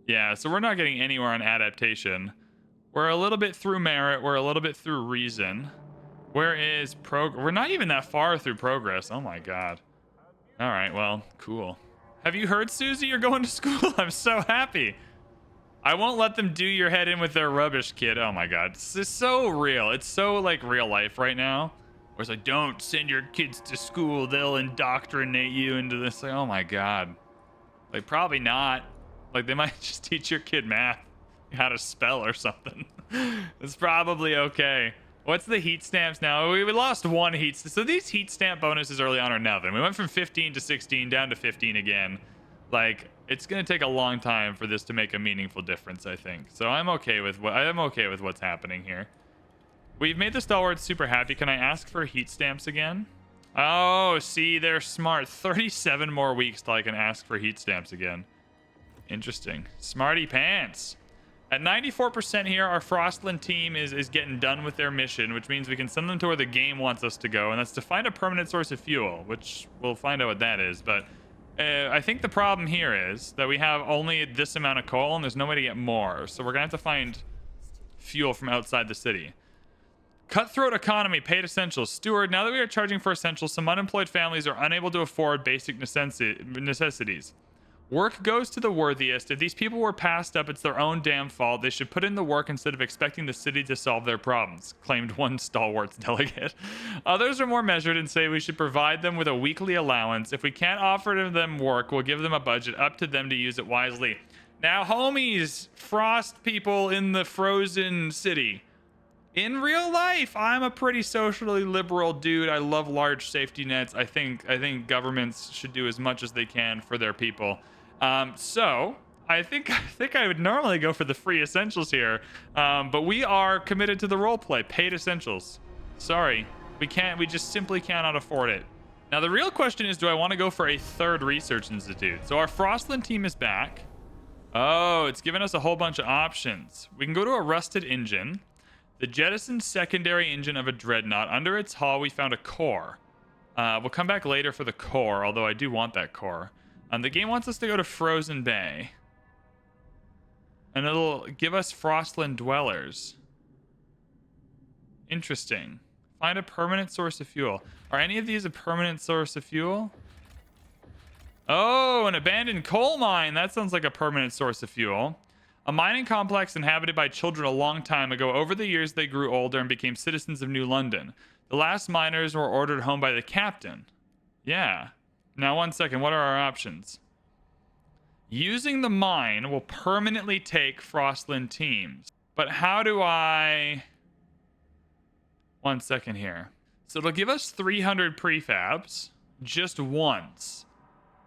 Yeah, so we're not getting anywhere on adaptation. We're a little bit through merit. We're a little bit through reason. Where is we're not even that far through progress. Oh my God. All right, well, cool. Have you heard, Susie? You're going to school. I'm so happy. I won't let them do your head in with their rubbish, kid. Oh my God. This is so real. It's so like real life right now. Where it's like, don't send your kids to school. They'll indoctrinate you into this. Like, oh my God. Like, probably not. Like, they might just teach your kid math, how to spell or something. It's probably okay. What's the heat stamps now? We lost one heat. So these heat stamp bonuses early on are nothing. We went from 15 to 16 down to 15 again. Like, it's going to take a long time for this to make a meaningful difference, I think. So I'm okay with what's happening here. We've made the stalwarts super happy. Can I ask for heat stamps again? Oh, see, they're smart. 37 more weeks till I can ask for heat stamps again. Interesting. Smarty pants. At 94% here, our Frostland team is getting done with their mission, which means we can send them to where the game wants us to go, and that's to find a permanent source of fuel, which we'll find out what that is. But I think the problem here is that we have only this amount of coal, and there's no way to get more. So we're going to have to find fuel from outside the city. Cutthroat economy, paid essentials. Steward, now that we are charging for essentials, some unemployed families are unable to afford basic necessities. Work goes to the worthiest. If these people were passed up, it's their own damn fault. They should put in the work instead of expecting the city to solve their problems, claimed one stalwarts delegate. Others are more measured and say we should provide them with a weekly allowance. If we can't offer them work, we'll give them a budget, up to them to use it wisely. Now, homies, frost people in the frozen city. In real life, I'm a pretty socially liberal dude. I love large safety nets. I think governments should do as much as they can for their people. So I think I would normally go for the free essentials here, but we are committed to the role play, paid essentials. Sorry, we just simply cannot afford it. Now the real question is, do I want to go for a third research institute? So our Frostland team is back. Oh, it's given us a whole bunch of options. We can go to a rusted engine, the jettisoned secondary engine of a dreadnought. Under its hull, we found a core. We'll come back later for the core, although I do want that core. The game wants us to go to Frozen Bay. And it'll give us Frostland dwellers. Interesting. Find a permanent source of fuel. Are any of these a permanent source of fuel? Oh, an abandoned coal mine. That sounds like a permanent source of fuel. A mining complex inhabited by children a long time ago. Over the years, they grew older and became citizens of New London. The last miners were ordered home by the captain. Yeah. Now, 1 second. What are our options? Using the mine will permanently take Frostland teams. But how do I... 1 second here. So it'll give us 300 prefabs just once.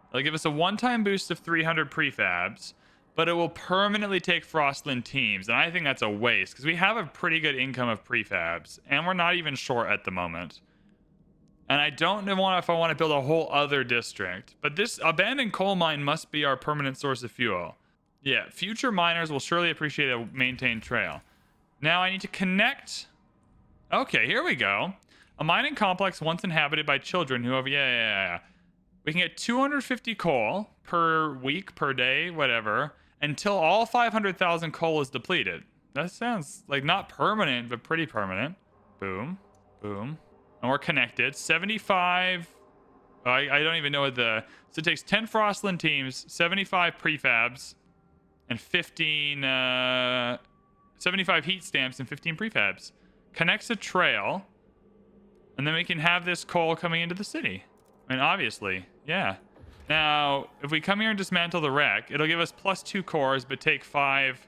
It'll give us a one-time boost of 300 prefabs, but it will permanently take Frostland teams. And I think that's a waste because we have a pretty good income of prefabs and we're not even short at the moment. And I don't know if I want to build a whole other district, but this abandoned coal mine must be our permanent source of fuel. Yeah, future miners will surely appreciate a maintained trail. Now I need to connect. Okay, here we go. A mining complex once inhabited by children who have, yeah. We can get 250 coal per week, per day, whatever, until all 500,000 coal is depleted. That sounds like not permanent, but pretty permanent. Boom, boom. And we're connected. 75. Oh, I don't even know what the... So it takes 10 Frostland teams, 75 prefabs, and 75 heat stamps and 15 prefabs. Connects a trail, and then we can have this coal coming into the city. I mean, obviously, yeah. Now, if we come here and dismantle the wreck, it'll give us +2 cores, but take 5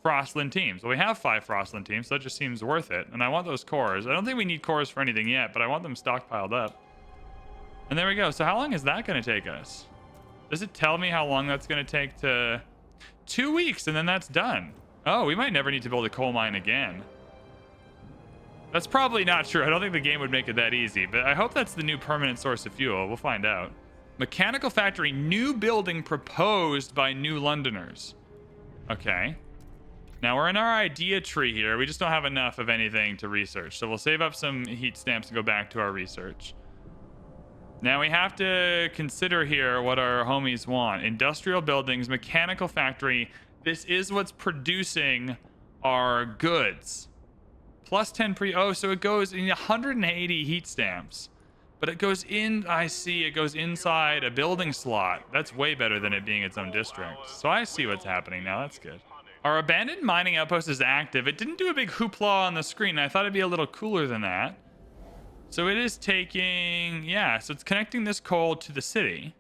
Frostland teams. Well, we have 5 Frostland teams, so that just seems worth it. And I want those cores. I don't think we need cores for anything yet, but I want them stockpiled up. And there we go. So how long is that going to take us? Does it tell me how long that's going to take to... 2 weeks, and then that's done. Oh, we might never need to build a coal mine again. That's probably not true. I don't think the game would make it that easy, but I hope that's the new permanent source of fuel. We'll find out. Mechanical factory, new building proposed by New Londoners. Okay. Now we're in our idea tree here. We just don't have enough of anything to research. So we'll save up some heat stamps and go back to our research. Now we have to consider here what our homies want. Industrial buildings, mechanical factory. This is what's producing our goods. +10 oh, so it goes in 180 heat stamps. But it goes in, I see, it goes inside a building slot. That's way better than it being its own district. So I see what's happening now. That's good. Our abandoned mining outpost is active. It didn't do a big hoopla on the screen. I thought it'd be a little cooler than that. So it is taking, yeah, so it's connecting this coal to the city.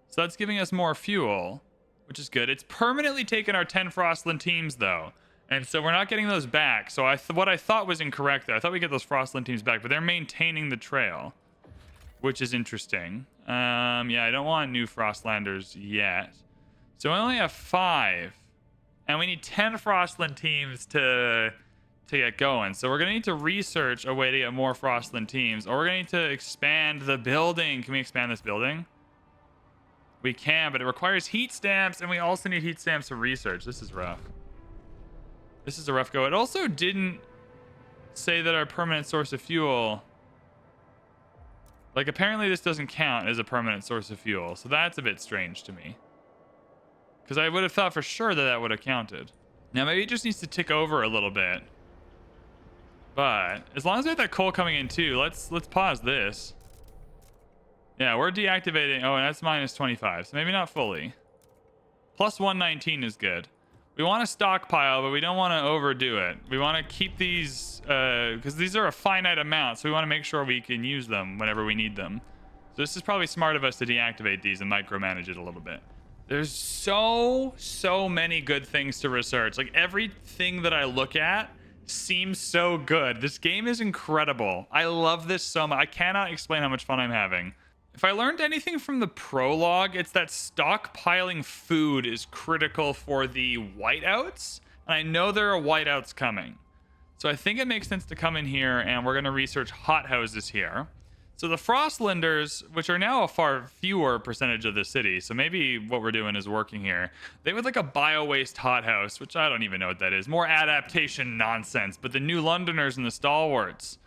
So that's giving us more fuel, which is good. It's permanently taken our 10 Frostland teams, though. And so we're not getting those back. So what I thought was incorrect there. I thought we get those Frostland teams back, but they're maintaining the trail, which is interesting. Yeah, I don't want new Frostlanders yet. So we only have 5. And we need 10 Frostland teams to get going. So we're going to need to research a way to get more Frostland teams. Or we're going to need to expand the building. Can we expand this building? We can, but it requires heat stamps. And we also need heat stamps for research. This is rough. This is a rough go. It also didn't say that our permanent source of fuel... Like, apparently this doesn't count as a permanent source of fuel. So that's a bit strange to me. Because I would have thought for sure that that would have counted. Now, maybe it just needs to tick over a little bit. But as long as we have that coal coming in too, let's pause this. Yeah, we're deactivating. Oh, and that's -25. So maybe not fully. +119 is good. We want to stockpile, but we don't want to overdo it. We want to keep these, because these are a finite amount, so we want to make sure we can use them whenever we need them. So this is probably smart of us to deactivate these and micromanage it a little bit. There's so many good things to research. Like, everything that I look at seems so good. This game is incredible. I love this so much. I cannot explain how much fun I'm having. If I learned anything from the prologue, it's that stockpiling food is critical for the whiteouts. And I know there are whiteouts coming. So I think it makes sense to come in here and we're going to research hothouses here. So the Frostlanders, which are now a far fewer percentage of the city, so maybe what we're doing is working here. They would like a bio-waste hothouse, which I don't even know what that is. More adaptation nonsense. But the New Londoners and the Stalwarts,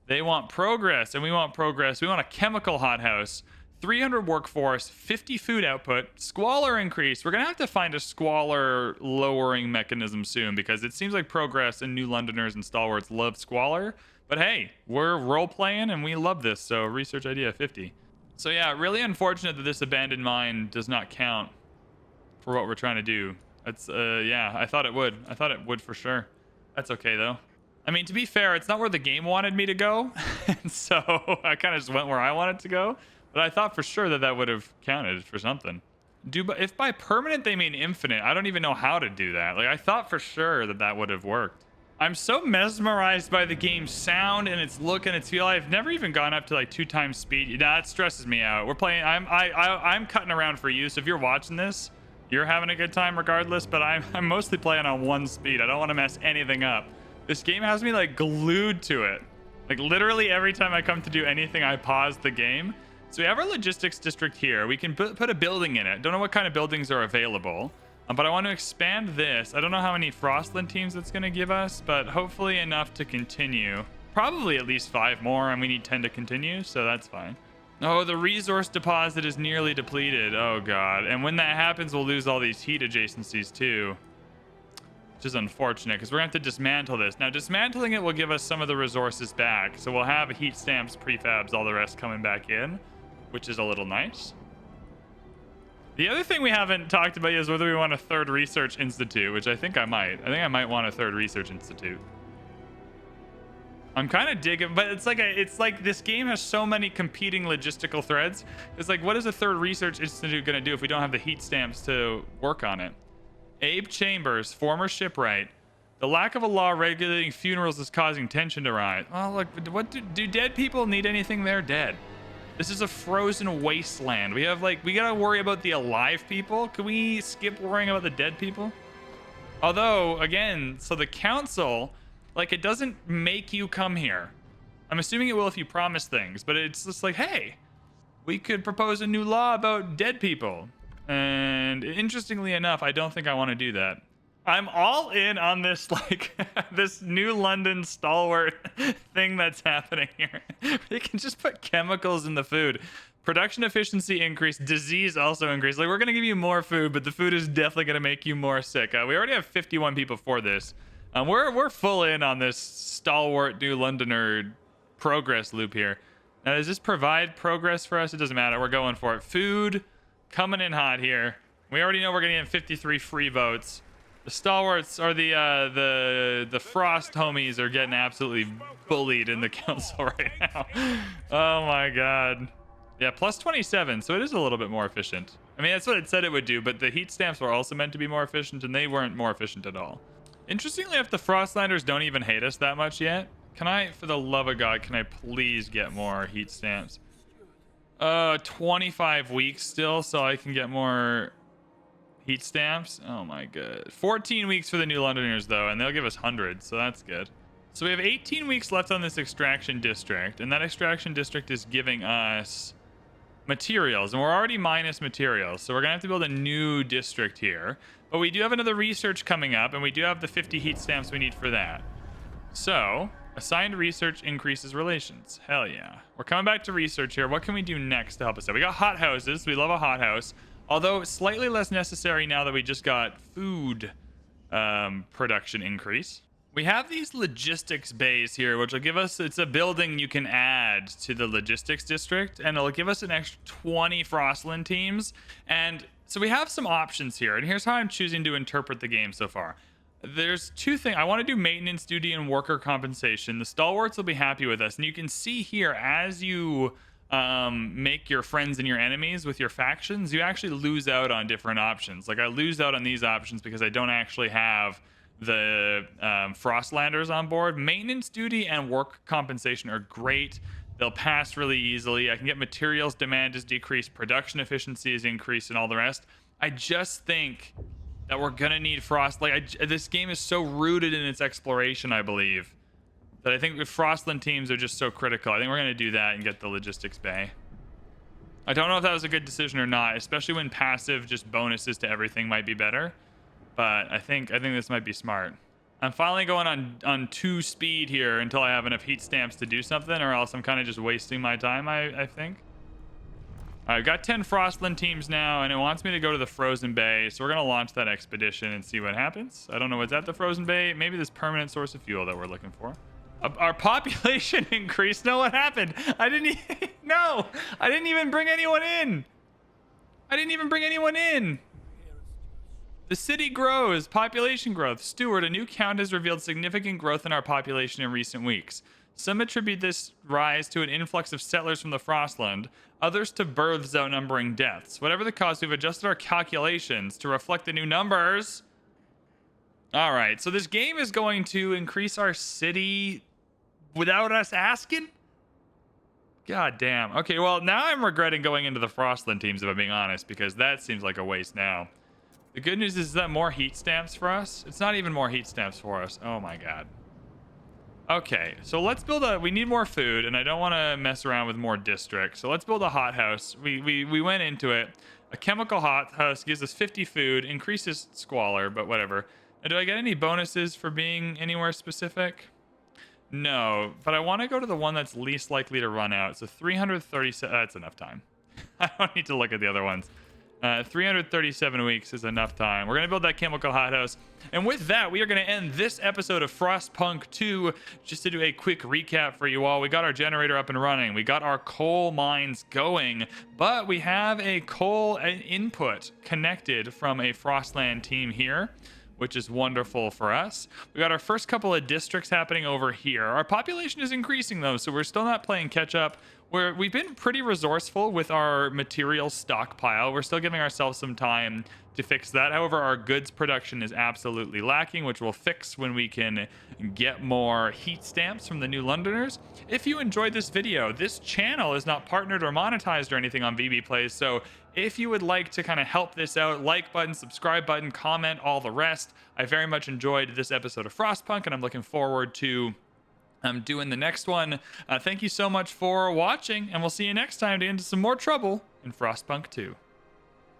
they want progress, and we want progress. We want a chemical hothouse. 300 workforce, 50 food output, squalor increase. We're going to have to find a squalor lowering mechanism soon because it seems like Progress and New Londoners and Stalwarts love squalor. But hey, we're role playing and we love this. So research idea 50. So yeah, really unfortunate that this abandoned mine does not count for what we're trying to do. That's, yeah, I thought it would. I thought it would for sure. That's okay though. I mean, to be fair, it's not where the game wanted me to go. So I kind of just went where I wanted to go. But I thought for sure that that would have counted for something. If by permanent they mean infinite, I don't even know how to do that. Like, I thought for sure that that would have worked. I'm so mesmerized by the game's sound and its look and its feel. I've never even gone up to like 2 times speed. Nah, that stresses me out. We're playing. I'm cutting around for you. So if you're watching this, you're having a good time regardless. But I'm mostly playing on 1 speed. I don't want to mess anything up. This game has me like glued to it. Like literally every time I come to do anything, I pause the game. So we have our logistics district here. We can put a building in it. Don't know what kind of buildings are available, but I want to expand this. I don't know how many Frostland teams it's going to give us, but hopefully enough to continue. Probably at least 5 more, and we need 10 to continue, so that's fine. Oh, the resource deposit is nearly depleted. Oh, God. And when that happens, we'll lose all these heat adjacencies, too, which is unfortunate because we're going to have to dismantle this. Now, dismantling it will give us some of the resources back, so we'll have heat stamps, prefabs, all the rest coming back in, which is a little nice. The other thing we haven't talked about yet is whether we want a 3rd research institute, which I think I might. I think I might want a 3rd research institute. I'm kind of digging, but it's like this game has so many competing logistical threads. It's like, what is a 3rd research institute going to do if we don't have the heat stamps to work on it? Abe Chambers, former shipwright. The lack of a law regulating funerals is causing tension to rise. Oh, look, what do dead people need anything? They're dead. This is a frozen wasteland. We gotta worry about the alive people. Can we skip worrying about the dead people? Although, again, so the council, like, it doesn't make you come here. I'm assuming it will if you promise things, but it's just like, hey, we could propose a new law about dead people. And interestingly enough, I don't think I want to do that. I'm all in on this, like, this New London stalwart thing that's happening here. They can just put chemicals in the food. Production efficiency increase, disease also increase. Like, we're going to give you more food, but the food is definitely going to make you more sick. We already have 51 people for this. We're full in on this stalwart New Londoner progress loop here. Now, does this provide progress for us? It doesn't matter. We're going for it. Food coming in hot here. We already know we're going to get 53 free votes. The stalwarts or the frost homies are getting absolutely bullied in the council right now. Oh my god. Yeah, plus 27, so it is a little bit more efficient. I mean, that's what it said it would do, but the heat stamps were also meant to be more efficient, and they weren't more efficient at all. Interestingly enough, the Frostlanders don't even hate us that much yet. Can I, for the love of God, can I please get more heat stamps? 25 weeks still, so I can get more heat stamps. Oh my god. 14 weeks for the New Londoners, though, and they'll give us hundreds, so that's good. So we have 18 weeks left on this extraction district, and that extraction district is giving us materials, and we're already minus materials, so we're gonna have to build a new district here. But we do have another research coming up, and we do have the 50 heat stamps we need for that. So assigned research increases relations. Hell yeah. We're coming back to research here. What can we do next to help us out? We got hothouses. We love a hothouse, although slightly less necessary now that we just got food production increase. We have these logistics bays here, which will give us, it's a building you can add to the logistics district, and it'll give us an extra 20 Frostland teams. And so we have some options here, and here's how I'm choosing to interpret the game so far. There's 2 things. I want to do maintenance duty and worker compensation. The stalwarts will be happy with us, and you can see here as you make your friends and your enemies with your factions, you actually lose out on different options. Like, I lose out on these options because I don't actually have the Frostlanders on board. Maintenance duty and work compensation are great. They'll pass really easily. I can get materials demand is decreased, production efficiency is increased, and all the rest. I just think that we're gonna need frost. Like, this game is so rooted in its exploration, I believe, that I think the Frostland teams are just so critical. I think we're gonna do that and get the logistics bay. I don't know if that was a good decision or not, especially when passive just bonuses to everything might be better. But I think this might be smart. I'm finally going on 2 speed here until I have enough heat stamps to do something, or else I'm kind of just wasting my time, I think. I've got 10 Frostland teams now, and it wants me to go to the Frozen Bay. So we're going to launch that expedition and see what happens. I don't know what's at the Frozen Bay. Maybe this permanent source of fuel that we're looking for. Our population increased. No, what happened? No, I didn't even bring anyone in. The city grows, population growth. Stewart, a new count has revealed significant growth in our population in recent weeks. Some attribute this rise to an influx of settlers from the Frostland, others to births outnumbering deaths. Whatever the cause, we've adjusted our calculations to reflect the new numbers. All right, so this game is going to increase our city without us asking? God damn. Okay, well, now I'm regretting going into the Frostland teams, if I'm being honest, because that seems like a waste now. The good news is that more heat stamps for us. It's not even more heat stamps for us. Oh my god. Okay, so let's build we need more food, and I don't want to mess around with more districts. So let's build a hothouse. We went into it. A chemical hothouse gives us 50 food, increases squalor, but whatever. Now, do I get any bonuses for being anywhere specific? No, but I want to go to the one that's least likely to run out. So 337, that's enough time. I don't need to look at the other ones. 337 weeks is enough time. We're going to build that chemical hothouse. And with that, we are going to end this episode of Frostpunk 2. Just to do a quick recap for you all, we got our generator up and running. We got our coal mines going, but we have a coal input connected from a Frostland team here, which is wonderful for us. We got our first couple of districts happening over here. Our population is increasing though, so we're still not playing catch up. We've been pretty resourceful with our material stockpile. We're still giving ourselves some time to fix that. However, our goods production is absolutely lacking, which we'll fix when we can get more heat stamps from the New Londoners. If you enjoyed this video, this channel is not partnered or monetized or anything on VB Plays, so if you would like to kind of help this out, like button, subscribe button, comment, all the rest. I very much enjoyed this episode of Frostpunk, and I'm looking forward to doing the next one. Thank you so much for watching, and we'll see you next time to get into some more trouble in Frostpunk 2.